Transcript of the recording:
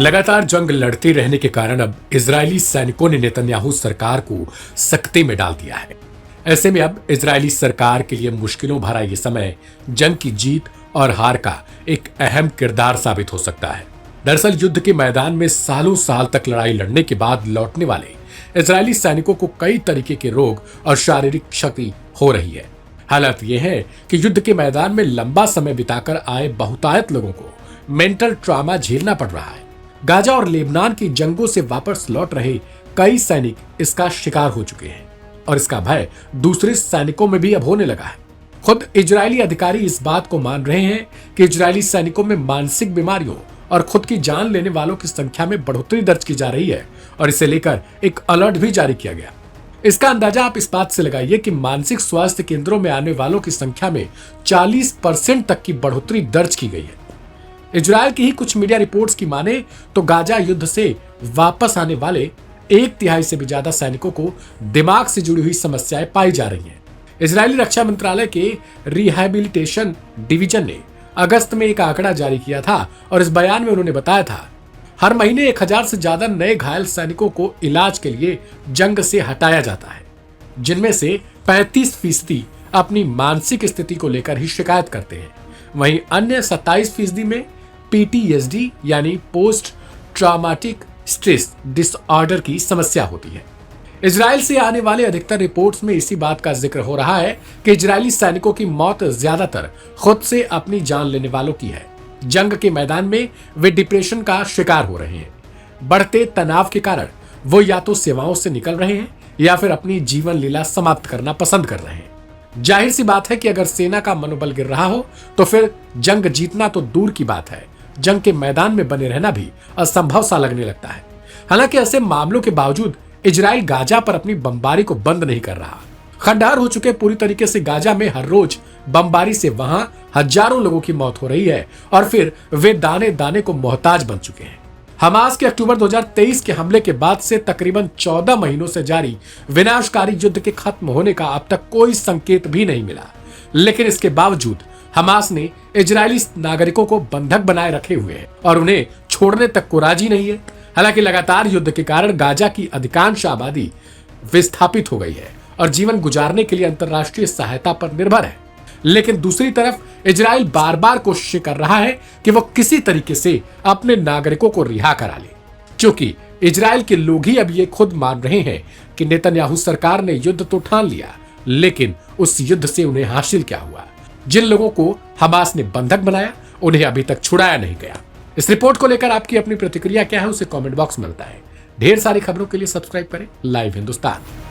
लगातार जंग लड़ते रहने के कारण अब इजरायली सैनिकों ने नेतन्याहू सरकार को सख्ती में डाल दिया है। ऐसे में अब इजरायली सरकार के लिए मुश्किलों भरा ये समय जंग की जीत और हार का एक अहम किरदार साबित हो सकता है। दरअसल युद्ध के मैदान में सालों साल तक लड़ाई लड़ने के बाद लौटने वाले इजरायली सैनिकों को कई तरीके के रोग और शारीरिक क्षति हो रही है। हालात यह है कि युद्ध के मैदान में लंबा समय बिताकर आए बहुतायत लोगों को मेंटल ट्रॉमा झेलना पड़ रहा है। गाजा और लेबनान की जंगों से वापस लौट रहे कई सैनिक इसका शिकार हो चुके हैं और इसका भय दूसरे सैनिकों में भी अब होने लगा है। खुद इजरायली अधिकारी इस बात को मान रहे हैं कि इजरायली सैनिकों में मानसिक बीमारियों और खुद की जान लेने वालों की संख्या में बढ़ोतरी दर्ज की जा रही है और इसे लेकर एक अलर्ट भी जारी किया गया। इसका अंदाजा आप इस बात से लगाइए कि मानसिक स्वास्थ्य केंद्रों में आने वालों की संख्या में 40% तक की बढ़ोतरी दर्ज की गई है। इजरायल की ही कुछ मीडिया रिपोर्ट्स की माने तो गाजा युद्ध से वापस आने वाले 1/3 से भी ज्यादा सैनिकों को दिमाग से जुड़ी हुई समस्याएं पाई जा रही हैं। इजरायली रक्षा मंत्रालय के रिहैबिलिटेशन डिवीजन ने अगस्त में एक आंकड़ा जारी किया था और इस बयान में उन्होंने बताया था हर महीने 1000 से ज्यादा नए घायल सैनिकों को इलाज के लिए जंग से हटाया जाता है, जिनमें से 35% अपनी मानसिक स्थिति को लेकर ही शिकायत करते हैं। वहीं अन्य 27% में PTSD यानी पोस्ट ट्रॉमेटिक स्ट्रेस डिसऑर्डर की समस्या होती है। इजरायल से आने वाले अधिकतर रिपोर्ट्स में इसी बात का जिक्र हो रहा है कि इजरायली सैनिकों की मौत ज्यादातर खुद से अपनी जान लेने वालों की है। जंग के मैदान में वे डिप्रेशन का शिकार हो रहे हैं। बढ़ते तनाव के कारण वो या तो सेवाओं से निकल रहे हैं या फिर अपनी जीवन लीला समाप्त करना पसंद कर रहे हैं। जाहिर सी बात है कि अगर सेना का मनोबल गिर रहा हो तो फिर जंग जीतना तो दूर की बात है, जंग के मैदान में बने रहना भी असंभव सा लगने लगता है। हालांकि ऐसे मामलों के बावजूद इजराइल गाजा पर अपनी बमबारी को बंद नहीं कर रहा। खंडहर हो चुके पूरी तरीके से गाजा में हर रोज बमबारी से वहां हजारों लोगों की मौत हो रही है और फिर वे दाने दाने को मोहताज बन चुके हैं। हमास के अक्टूबर 2023 के हमले के बाद से तकरीबन 14 महीनों से जारी विनाशकारी युद्ध के खत्म होने का अब तक कोई संकेत भी नहीं मिला, लेकिन इसके बावजूद हमास ने इजरायली नागरिकों को बंधक बनाए रखे हुए है और उन्हें छोड़ने तक को राजी नहीं है। हालांकि लगातार युद्ध के कारण गाजा की अधिकांश आबादी विस्थापित हो गई है और जीवन गुजारने के लिए अंतर्राष्ट्रीय सहायता पर निर्भर है, लेकिन दूसरी तरफ इजराइल बार बार कोशिशें कर रहा है कि वो किसी तरीके से अपने नागरिकों को रिहा करा ले, क्योंकि इजराइल के लोग ही अब ये खुद मान रहे हैं कि नेतन्याहू सरकार ने युद्ध तो ठान लिया, लेकिन उस युद्ध से उन्हें हासिल क्या हुआ। जिन लोगों को हमास ने बंधक बनाया उन्हें अभी तक छुड़ाया नहीं गया। इस रिपोर्ट को लेकर आपकी अपनी प्रतिक्रिया क्या है उसे कमेंट बॉक्स में बताएं। ढेर सारी खबरों के लिए सब्सक्राइब करें लाइव हिंदुस्तान।